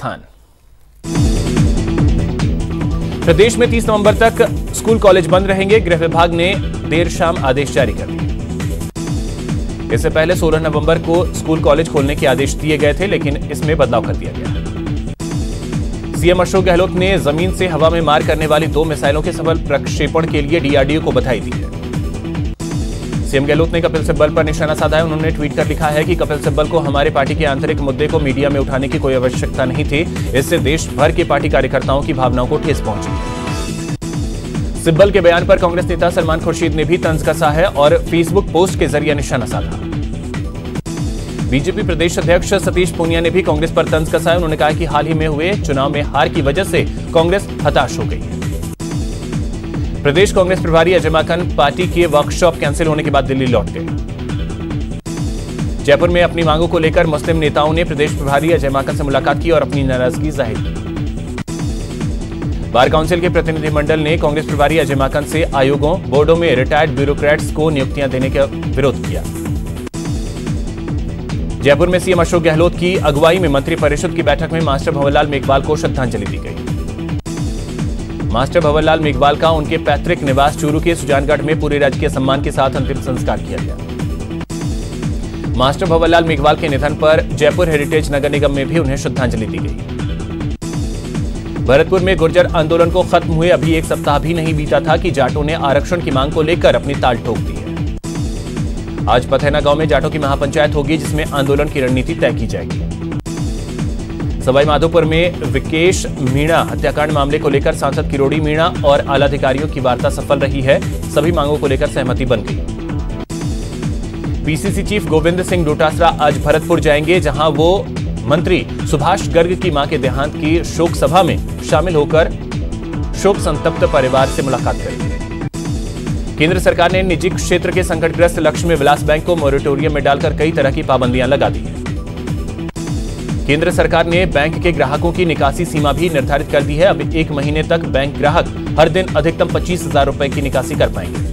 स्थान। प्रदेश में 30 नवंबर तक स्कूल कॉलेज बंद रहेंगे। गृह विभाग ने देर शाम आदेश जारी कर दिए। इससे पहले 16 नवंबर को स्कूल कॉलेज खोलने के आदेश दिए गए थे, लेकिन इसमें बदलाव कर दिया गया। सीएम अशोक गहलोत ने जमीन से हवा में मार करने वाली 2 मिसाइलों के सफल प्रक्षेपण के लिए डीआरडीओ को बधाई दी है। सीएम गहलोत ने कपिल सिब्बल पर निशाना साधा है। उन्होंने ट्वीट कर लिखा है कि कपिल सिब्बल को हमारे पार्टी के आंतरिक मुद्दे को मीडिया में उठाने की कोई आवश्यकता नहीं थी। इससे देश भर के पार्टी कार्यकर्ताओं की भावनाओं को ठेस पहुंची है। सिब्बल के बयान पर कांग्रेस नेता सलमान खुर्शीद ने भी तंज कसा है और फेसबुक पोस्ट के जरिए निशाना साधा। बीजेपी प्रदेश अध्यक्ष सतीश पूनिया ने भी कांग्रेस पर तंज कसा है। उन्होंने कहा कि हाल ही में हुए चुनाव में हार की वजह से कांग्रेस हताश हो गई है। प्रदेश कांग्रेस प्रभारी अजय माकन पार्टी के वर्कशॉप कैंसिल होने के बाद दिल्ली लौट गए। जयपुर में अपनी मांगों को लेकर मुस्लिम नेताओं ने प्रदेश प्रभारी अजय माकन से मुलाकात की और अपनी नाराजगी जाहिर की। बार काउंसिल के प्रतिनिधिमंडल ने कांग्रेस प्रभारी अजय माकन से आयोगों, बोर्डों में रिटायर्ड ब्यूरोक्रेट्स को नियुक्तियां देने का विरोध किया। जयपुर में सीएम अशोक गहलोत की अगुवाई में मंत्रिपरिषद की बैठक में मास्टर भंवरलाल मेघवाल को श्रद्धांजलि दी गई। मास्टर भंवरलाल मेघवाल का उनके पैतृक निवास चूरू के सुजानगढ़ में पूरे राजकीय सम्मान के साथ अंतिम संस्कार किया गया। मास्टर भंवरलाल मेघवाल के निधन पर जयपुर हेरिटेज नगर निगम में भी उन्हें श्रद्धांजलि दी गई। भरतपुर में गुर्जर आंदोलन को खत्म हुए अभी 1 सप्ताह भी नहीं बीता था कि जाटों ने आरक्षण की मांग को लेकर अपनी ताल ठोक दी है। आज पथैना गांव में जाटों की महापंचायत होगी, जिसमें आंदोलन की रणनीति तय की जाएगी। सवाई माधोपुर में विकेश मीणा हत्याकांड मामले को लेकर सांसद किरोड़ी मीणा और आला अधिकारियों की वार्ता सफल रही है। सभी मांगों को लेकर सहमति बन गई। पीसीसी चीफ गोविंद सिंह डोटासरा आज भरतपुर जाएंगे, जहां वो मंत्री सुभाष गर्ग की मां के देहांत की शोक सभा में शामिल होकर शोक संतप्त परिवार से मुलाकात करेंगे। केंद्र सरकार ने निजी क्षेत्र के संकटग्रस्त लक्ष्मी विलास बैंक को मोरेटोरियम में डालकर कई तरह की पाबंदियां लगा दी हैं। केंद्र सरकार ने बैंक के ग्राहकों की निकासी सीमा भी निर्धारित कर दी है। अब 1 महीने तक बैंक ग्राहक हर दिन अधिकतम 25,000 रुपए की निकासी कर पाएंगे।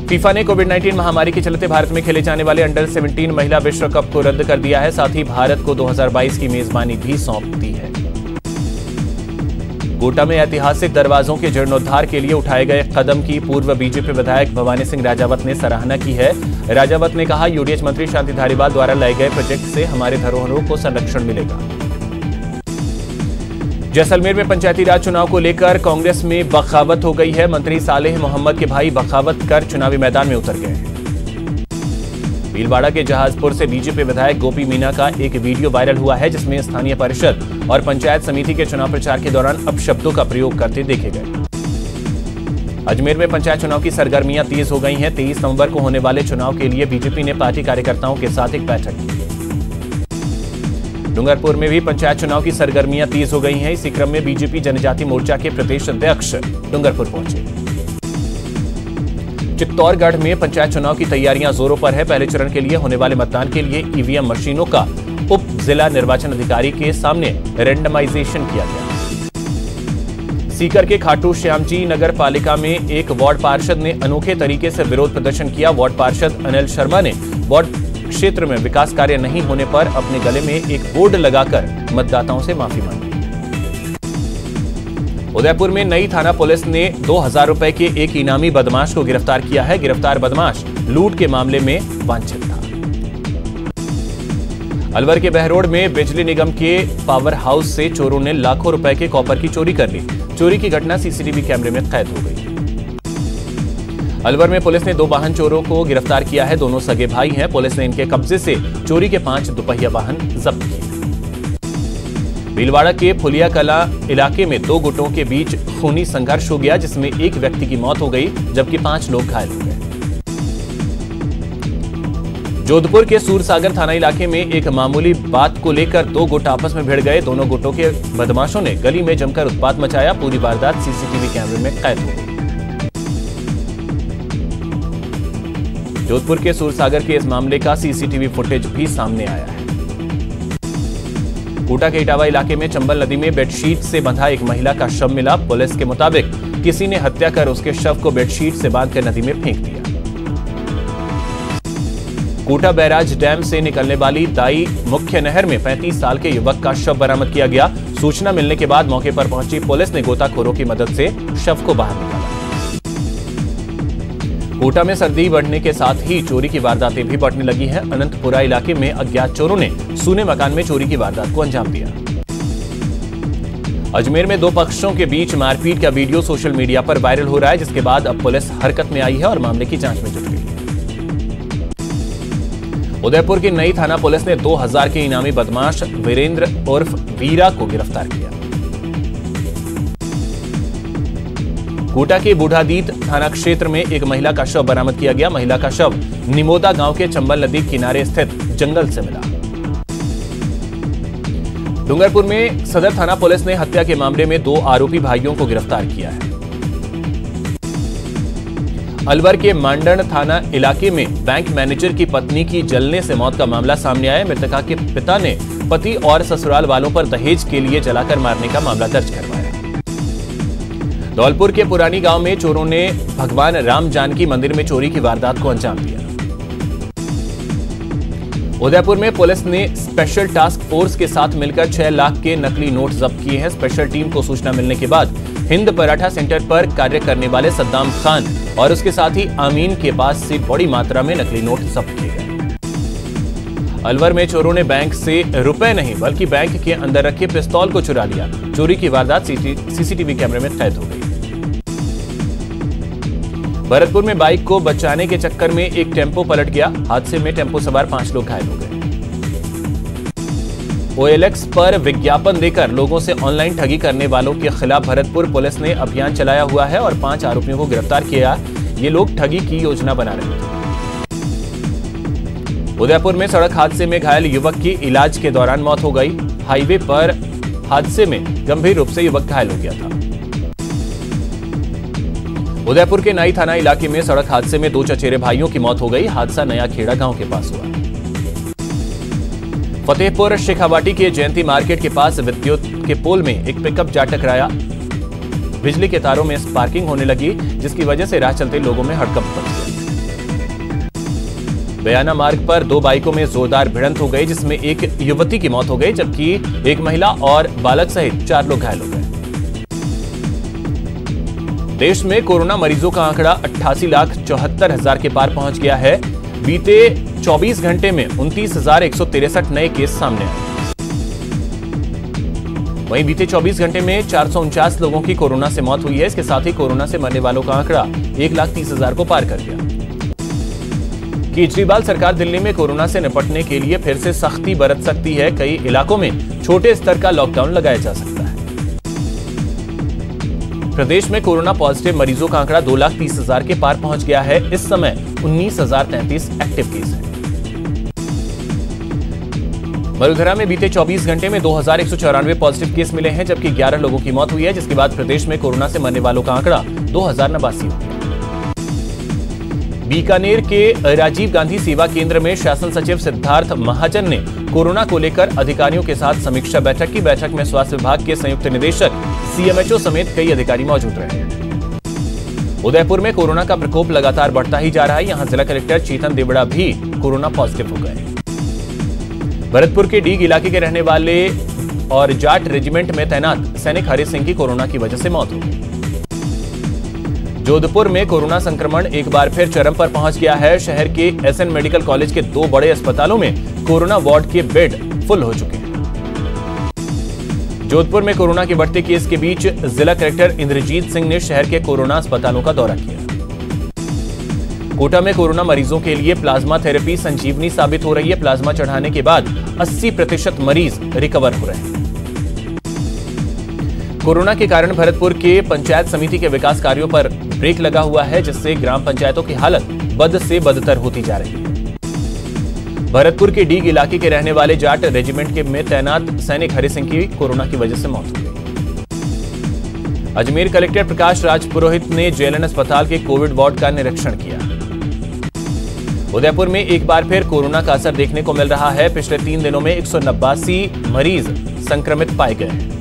फीफा ने कोविड-19 महामारी के चलते भारत में खेले जाने वाले अंडर 17 महिला विश्व कप को रद्द कर दिया है। साथ ही भारत को 2022 की मेजबानी भी सौंप दी है। कोटा में ऐतिहासिक दरवाजों के जीर्णोद्धार के लिए उठाए गए कदम की पूर्व बीजेपी विधायक भवानी सिंह राजावत ने सराहना की है। राजावत ने कहा, यूडीएच मंत्री शांति धारीवाल द्वारा लाए गए प्रोजेक्ट से हमारे धरोहरों को संरक्षण मिलेगा। जैसलमेर में पंचायती राज चुनाव को लेकर कांग्रेस में बगावत हो गई है। मंत्री सालेह मोहम्मद के भाई बगावत कर चुनावी मैदान में उतर गए हैं। भीलवाड़ा के जहाजपुर से बीजेपी विधायक गोपी मीना का एक वीडियो वायरल हुआ है, जिसमें स्थानीय परिषद और पंचायत समिति के चुनाव प्रचार के दौरान अपशब्दों का प्रयोग करते देखे गए। अजमेर में पंचायत चुनाव की सरगर्मियां तेज हो गई हैं। 23 नवंबर को होने वाले चुनाव के लिए बीजेपी ने पार्टी कार्यकर्ताओं के साथ एक बैठक की। डूंगरपुर में भी पंचायत चुनाव की सरगर्मियां तेज हो गई हैं। इसी क्रम में बीजेपी जनजाति मोर्चा के प्रदेश अध्यक्ष डूंगरपुर पहुंचे। चित्तौड़गढ़ में पंचायत चुनाव की तैयारियां जोरों पर है। पहले चरण के लिए होने वाले मतदान के लिए ईवीएम मशीनों का उप जिला निर्वाचन अधिकारी के सामने रैंडमाइजेशन किया गया। सीकर के खाटू श्याम जी नगर पालिका में एक वार्ड पार्षद ने अनोखे तरीके से विरोध प्रदर्शन किया। वार्ड पार्षद अनिल शर्मा ने वार्ड क्षेत्र में विकास कार्य नहीं होने पर अपने गले में एक बोर्ड लगाकर मतदाताओं से माफी मांगी। उदयपुर में नई थाना पुलिस ने 2,000 रुपए के एक इनामी बदमाश को गिरफ्तार किया है। गिरफ्तार बदमाश लूट के मामले में वांछित था। अलवर के बहरोड में बिजली निगम के पावर हाउस से चोरों ने लाखों रुपए के कॉपर की चोरी कर ली। चोरी की घटना सीसीटीवी कैमरे में कैद हो गई। अलवर में पुलिस ने 2 वाहन चोरों को गिरफ्तार किया है। दोनों सगे भाई हैं। पुलिस ने इनके कब्जे से चोरी के 5 दुपहिया वाहन जब्त किए। भीलवाड़ा के फुलिया कला इलाके में 2 गुटों के बीच खूनी संघर्ष हो गया, जिसमें एक व्यक्ति की मौत हो गई जबकि 5 लोग घायल हो गए। जोधपुर के सूरसागर थाना इलाके में एक मामूली बात को लेकर 2 गुट आपस में भिड़ गए। दोनों गुटों के बदमाशों ने गली में जमकर उत्पात मचाया। पूरी वारदात सीसीटीवी कैमरे में कैद हो गई। जोधपुर के सूरसागर के इस मामले का सीसीटीवी फुटेज भी सामने आया है। कोटा के इटावा इलाके में चंबल नदी में बेडशीट से बंधा एक महिला का शव मिला। पुलिस के मुताबिक किसी ने हत्या कर उसके शव को बेडशीट से बांधकर नदी में फेंक दिया। कोटा बैराज डैम से निकलने वाली दाई मुख्य नहर में 35 साल के युवक का शव बरामद किया गया। सूचना मिलने के बाद मौके पर पहुंची पुलिस ने गोताखोरों की मदद से शव को बाहर निकाला। कोटा में सर्दी बढ़ने के साथ ही चोरी की वारदातें भी बढ़ने लगी हैं। अनंतपुरा इलाके में अज्ञात चोरों ने सूने मकान में चोरी की वारदात को अंजाम दिया। अजमेर में दो पक्षों के बीच मारपीट का वीडियो सोशल मीडिया पर वायरल हो रहा है, जिसके बाद अब पुलिस हरकत में आई है और मामले की जांच में जुट गई है। उदयपुर की नई थाना पुलिस ने 2000 के इनामी बदमाश वीरेंद्र उर्फ वीरा को गिरफ्तार किया। कोटा के बूढ़ादीत थाना क्षेत्र में एक महिला का शव बरामद किया गया। महिला का शव निमोदा गांव के चंबल नदी किनारे स्थित जंगल से मिला। डूंगरपुर में सदर थाना पुलिस ने हत्या के मामले में 2 आरोपी भाइयों को गिरफ्तार किया है। अलवर के मांडण थाना इलाके में बैंक मैनेजर की पत्नी की जलने से मौत का मामला सामने आया। मृतका के पिता ने पति और ससुराल वालों पर दहेज के लिए जलाकर मारने का मामला दर्ज करवाया। धौलपुर के पुरानी गांव में चोरों ने भगवान राम जानकी मंदिर में चोरी की वारदात को अंजाम दिया। उदयपुर में पुलिस ने स्पेशल टास्क फोर्स के साथ मिलकर 6 लाख के नकली नोट जब्त किए हैं। स्पेशल टीम को सूचना मिलने के बाद हिंद पराठा सेंटर पर कार्य करने वाले सद्दाम खान और उसके साथ ही आमीन के पास से बड़ी मात्रा में नकली नोट जब्त किए गए। अलवर में चोरों ने बैंक से रुपए नहीं बल्कि बैंक के अंदर रखे पिस्तौल को चुरा लिया। चोरी की वारदात सीसीटीवी कैमरे में कैद हो गई। भरतपुर में बाइक को बचाने के चक्कर में एक टेम्पो पलट गया। हादसे में टेम्पो सवार 5 लोग घायल हो गए। OLX पर विज्ञापन देकर लोगों से ऑनलाइन ठगी करने वालों के खिलाफ भरतपुर पुलिस ने अभियान चलाया हुआ है और 5 आरोपियों को गिरफ्तार किया। ये लोग ठगी की योजना बना रहे थे। उदयपुर में सड़क हादसे में घायल युवक की इलाज के दौरान मौत हो गई। हाईवे पर हादसे में गंभीर रूप से युवक घायल हो गया था। उदयपुर के नई थाना इलाके में सड़क हादसे में 2 चचेरे भाइयों की मौत हो गई। हादसा नया खेड़ा गांव के पास हुआ। फतेहपुर शेखावाटी के जयंती मार्केट के पास विद्युत के पोल में एक पिकअप जा टकराया। बिजली के तारों में स्पार्किंग होने लगी, जिसकी वजह से राह चलते लोगों में हड़कंप मच गया। बयाना मार्ग पर 2 बाइकों में जोरदार भिड़ंत हो गई, जिसमें एक युवती की मौत हो गई जबकि एक महिला और बालक सहित 4 लोग घायल हो गए। देश में कोरोना मरीजों का आंकड़ा 88,74,000 के पार पहुंच गया है। बीते 24 घंटे में 29,163 नए केस सामने आए। वहीं बीते 24 घंटे में 449 लोगों की कोरोना से मौत हुई है। इसके साथ ही कोरोना से मरने वालों का आंकड़ा 1,30,000 को पार कर गया। केजरीवाल सरकार दिल्ली में कोरोना से निपटने के लिए फिर से सख्ती बरत सकती है। कई इलाकों में छोटे स्तर का लॉकडाउन लगाया जा सकता है। प्रदेश में कोरोना पॉजिटिव मरीजों का आंकड़ा 2,30,000 के पार पहुंच गया है। इस समय 19,033 एक्टिव केस हैं। वडोदरा में बीते 24 घंटे में 2,194 पॉजिटिव केस मिले हैं, जबकि 11 लोगों की मौत हुई है, जिसके बाद प्रदेश में कोरोना से मरने वालों का आंकड़ा 2,089 हो गया। बीकानेर के राजीव गांधी सेवा केंद्र में शासन सचिव सिद्धार्थ महाजन ने कोरोना को लेकर अधिकारियों के साथ समीक्षा बैठक की। बैठक में स्वास्थ्य विभाग के संयुक्त निदेशक, CMHO समेत कई अधिकारी मौजूद रहे। उदयपुर में कोरोना का प्रकोप लगातार बढ़ता ही जा रहा है। यहां जिला कलेक्टर चेतन देवड़ा भी कोरोना पॉजिटिव हो गए। भरतपुर के डीग इलाके के रहने वाले और जाट रेजिमेंट में तैनात सैनिक हरि सिंह की कोरोना की वजह से मौत हो गई। जोधपुर में कोरोना संक्रमण एक बार फिर चरम पर पहुंच गया है। शहर के SN मेडिकल कॉलेज के 2 बड़े अस्पतालों में कोरोना वार्ड के बेड फुल हो चुके हैं। जोधपुर में कोरोना के बढ़ते केस के बीच जिला कलेक्टर इंद्रजीत सिंह ने शहर के कोरोना अस्पतालों का दौरा किया। कोटा में कोरोना मरीजों के लिए प्लाज्मा थेरेपी संजीवनी साबित हो रही है। प्लाज्मा चढ़ाने के बाद 80% मरीज रिकवर हो रहे हैं। कोरोना के कारण भरतपुर के पंचायत समिति के विकास कार्यों पर ब्रेक लगा हुआ है, जिससे ग्राम पंचायतों की हालत बद से बदतर होती जा रही है। भरतपुर के डीग इलाके के रहने वाले जाट रेजिमेंट के में तैनात सैनिक हरि सिंह की कोरोना की वजह से मौत हो गई। अजमेर कलेक्टर प्रकाश राज पुरोहित ने JLN अस्पताल के कोविड वार्ड का निरीक्षण किया। उदयपुर में एक बार फिर कोरोना का असर देखने को मिल रहा है। पिछले 3 दिनों में 189 मरीज संक्रमित पाए गए हैं।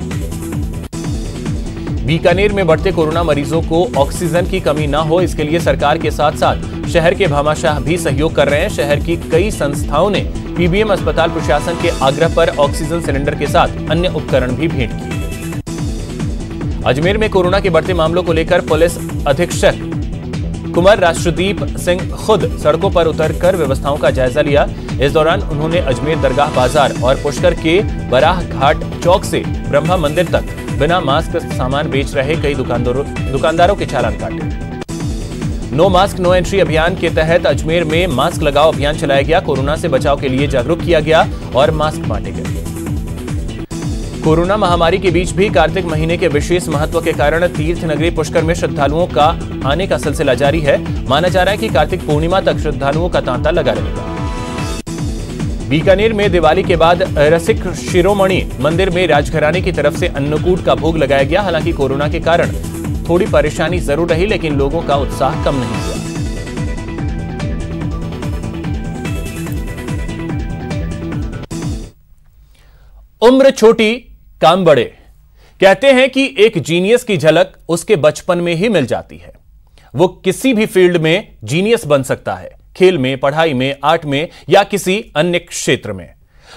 बीकानेर में बढ़ते कोरोना मरीजों को ऑक्सीजन की कमी न हो, इसके लिए सरकार के साथ साथ शहर के भामाशाह भी सहयोग कर रहे हैं। शहर की कई संस्थाओं ने पीबीएम अस्पताल प्रशासन के आग्रह पर ऑक्सीजन सिलेंडर के साथ अन्य उपकरण भी भेंट किए। अजमेर में कोरोना के बढ़ते मामलों को लेकर पुलिस अधीक्षक कुमार राष्ट्रदीप सिंह खुद सड़कों पर उतरकर व्यवस्थाओं का जायजा लिया। इस दौरान उन्होंने अजमेर दरगाह बाजार और पुष्कर के बराह घाट चौक से ब्रह्मा मंदिर तक बिना मास्क सामान बेच रहे कई दुकानदारों के चालान काटे। नो मास्क नो एंट्री अभियान के तहत अजमेर में मास्क लगाओ अभियान चलाया गया। कोरोना से बचाव के लिए जागरूक किया गया और मास्क बांटे गए। कोरोना महामारी के बीच भी कार्तिक महीने के विशेष महत्व के कारण तीर्थ नगरी पुष्कर में श्रद्धालुओं का आने का सिलसिला जारी है। माना जा रहा है कि कार्तिक पूर्णिमा तक श्रद्धालुओं का तांता लगा रहेगा। बीकानेर में दिवाली के बाद रसिक शिरोमणि मंदिर में राजघराने की तरफ से अन्नकूट का भोग लगाया गया। हालांकि कोरोना के कारण थोड़ी परेशानी जरूर रही, लेकिन लोगों का उत्साह कम नहीं हुआ। उम्र छोटी काम बड़े, कहते हैं कि एक जीनियस की झलक उसके बचपन में ही मिल जाती है। वो किसी भी फील्ड में जीनियस बन सकता है, खेल में, पढ़ाई में, आर्ट में या किसी अन्य क्षेत्र में।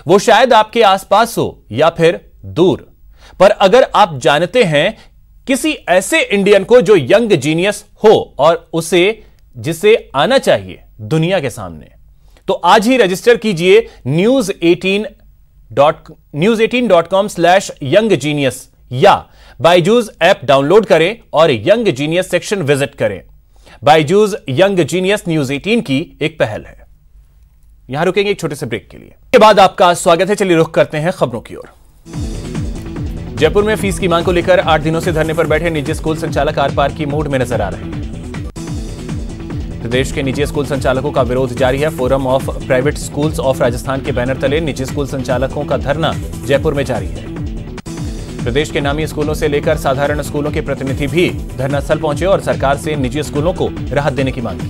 वो शायद आपके आसपास हो या फिर दूर, पर अगर आप जानते हैं किसी ऐसे इंडियन को जो यंग जीनियस हो और जिसे आना चाहिए दुनिया के सामने, तो आज ही रजिस्टर कीजिए news18.com/younggenius या बायजूस ऐप डाउनलोड करें और यंग जीनियस सेक्शन विजिट करें। बायजूस यंग जीनियस न्यूज 18 की एक पहल है। यहां रुकेंगे एक छोटे से ब्रेक के लिए। के बाद आपका स्वागत है। चलिए रुख करते हैं खबरों की ओर। जयपुर में फीस की मांग को लेकर 8 दिनों से धरने पर बैठे निजी स्कूल संचालक आर पार की मूड में नजर आ रहे हैं। प्रदेश के निजी स्कूल संचालकों का विरोध जारी है। Forum of private schools of Rajasthan के बैनर तले निजी स्कूल संचालकों का धरना जयपुर में जारी है। प्रदेश के नामी स्कूलों से लेकर साधारण स्कूलों के प्रतिनिधि भी धरनास्थल पहुंचे और सरकार से निजी स्कूलों को राहत देने की मांग की।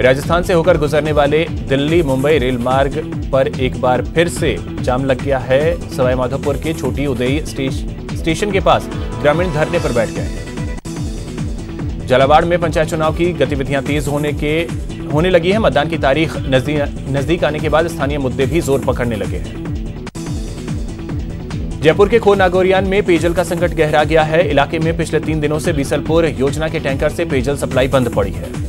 राजस्थान से होकर गुजरने वाले दिल्ली मुंबई रेल मार्ग पर एक बार फिर से जाम लग गया है। सवाईमाधोपुर के छोटी उदयी स्टेशन के पास ग्रामीण धरने पर बैठ गए हैं। झालावाड़ में पंचायत चुनाव की गतिविधियां तेज होने लगी है। मतदान की तारीख नजदीक आने के बाद स्थानीय मुद्दे भी जोर पकड़ने लगे हैं। जयपुर के खो नागौरियान में पेयजल का संकट गहरा गया है। इलाके में पिछले 3 दिनों से बीसलपुर योजना के टैंकर से पेयजल सप्लाई बंद पड़ी है।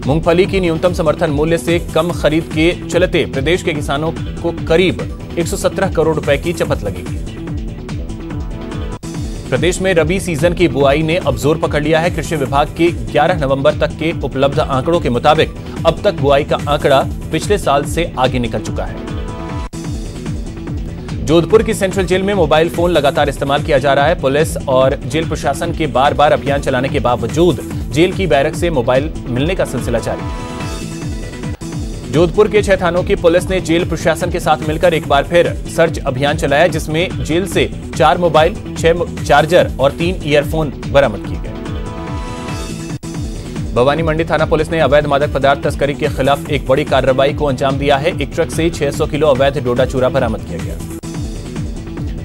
मूंगफली की न्यूनतम समर्थन मूल्य से कम खरीद के चलते प्रदेश के किसानों को करीब 117 करोड़ रुपए की चपत लगेगी। प्रदेश में रबी सीजन की बुआई ने अब जोर पकड़ लिया है। कृषि विभाग के 11 नवंबर तक के उपलब्ध आंकड़ों के मुताबिक अब तक बुआई का आंकड़ा पिछले साल से आगे निकल चुका है। जोधपुर की सेंट्रल जेल में मोबाइल फोन लगातार इस्तेमाल किया जा रहा है। पुलिस और जेल प्रशासन के बार-बार अभियान चलाने के बावजूद जेल की बैरक से मोबाइल मिलने का सिलसिला जारी है। जोधपुर के 6 थानों की पुलिस ने जेल प्रशासन के साथ मिलकर एक बार फिर सर्च अभियान चलाया, जिसमें जेल से 4 मोबाइल, 6 चार्जर और 3 ईयरफोन बरामद किए गए। भवानी मंडी थाना पुलिस ने अवैध मादक पदार्थ तस्करी के खिलाफ एक बड़ी कार्रवाई को अंजाम दिया है। एक ट्रक से 600 किलो अवैध डोडा चूरा बरामद किया गया।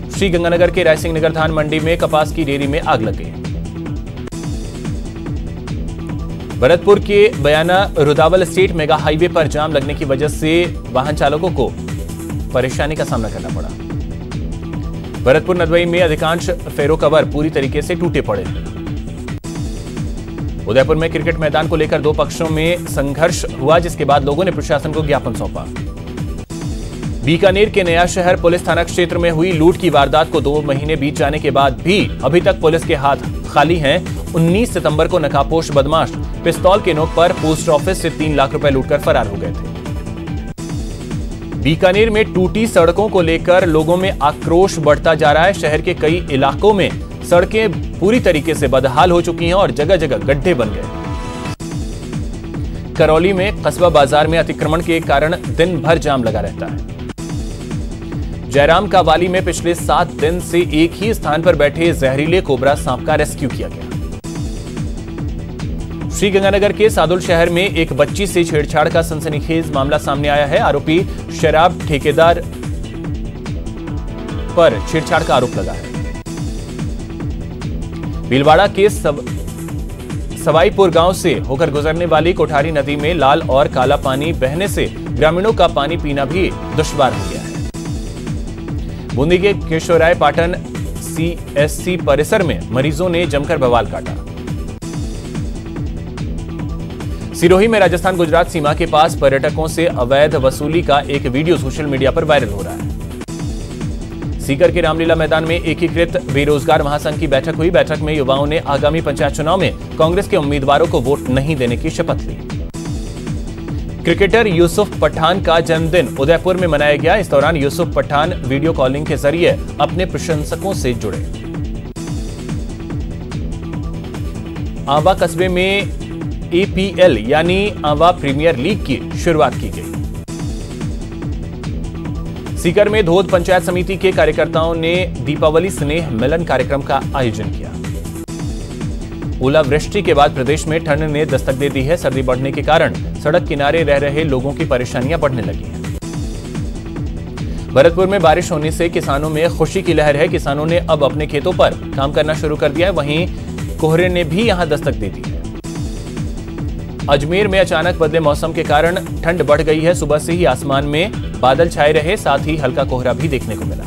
श्री गंगानगर के रायसिंह नगर धान मंडी में कपास की डेयरी में आग लग गई। भरतपुर के बयाना रुदावल स्टेट मेगा हाईवे पर जाम लगने की वजह से वाहन चालकों को परेशानी का सामना करना पड़ा। भरतपुर नदवई में अधिकांश फेरो कवर पूरी तरीके से टूटे पड़े हैं। उदयपुर में क्रिकेट मैदान को लेकर 2 पक्षों में संघर्ष हुआ, जिसके बाद लोगों ने प्रशासन को ज्ञापन सौंपा। बीकानेर के नया शहर पुलिस थाना क्षेत्र में हुई लूट की वारदात को 2 महीने बीत जाने के बाद भी अभी तक पुलिस के हाथ खाली हैं। 19 सितंबर को नकाबपोश बदमाश पिस्तौल के नोक पर पोस्ट ऑफिस से 3 लाख रुपए लूटकर फरार हो गए थे। बीकानेर में टूटी सड़कों को लेकर लोगों में आक्रोश बढ़ता जा रहा है। शहर के कई इलाकों में सड़कें पूरी तरीके से बदहाल हो चुकी हैं और जगह जगह गड्ढे बन गए। करौली में कस्बा बाजार में अतिक्रमण के कारण दिन भर जाम लगा रहता है। जयराम का वाली में पिछले 7 दिन से एक ही स्थान पर बैठे जहरीले कोबरा सांप का रेस्क्यू किया गया। श्री गंगानगर के सादुल शहर में एक बच्ची से छेड़छाड़ का सनसनीखेज मामला सामने आया है। आरोपी शराब ठेकेदार पर छेड़छाड़ का आरोप लगा है। भीलवाड़ा के सवाईपुर गांव से होकर गुजरने वाली कोठारी नदी में लाल और काला पानी बहने से ग्रामीणों का पानी पीना भी दुश्वार हो गया है। बूंदी के केशवराय पाटन CSC परिसर में मरीजों ने जमकर बवाल काटा। सिरोही में राजस्थान गुजरात सीमा के पास पर्यटकों से अवैध वसूली का एक वीडियो सोशल मीडिया पर वायरल हो रहा है। सीकर के रामलीला मैदान में एकीकृत बेरोजगार महासंघ की बैठक हुई। बैठक में युवाओं ने आगामी पंचायत चुनाव में कांग्रेस के उम्मीदवारों को वोट नहीं देने की शपथ ली। क्रिकेटर यूसुफ पठान का जन्मदिन उदयपुर में मनाया गया। इस दौरान यूसुफ पठान वीडियो कॉलिंग के जरिए अपने प्रशंसकों से जुड़े। आंवा कस्बे में APL यानी आंवा प्रीमियर लीग की शुरुआत की गई। सीकर में धोद पंचायत समिति के कार्यकर्ताओं ने दीपावली स्नेह मिलन कार्यक्रम का आयोजन किया। ओलावृष्टि के बाद प्रदेश में ठंड ने दस्तक दे दी है। सर्दी बढ़ने के कारण सड़क किनारे रह रहे लोगों की परेशानियां बढ़ने लगी हैं। भरतपुर में बारिश होने से किसानों में खुशी की लहर है। किसानों ने अब अपने खेतों पर काम करना शुरू कर दिया है। वहीं कोहरे ने भी यहां दस्तक दे दी है। अजमेर में अचानक बदले मौसम के कारण ठंड बढ़ गई है। सुबह से ही आसमान में बादल छाए रहे, साथ ही हल्का कोहरा भी देखने को मिला।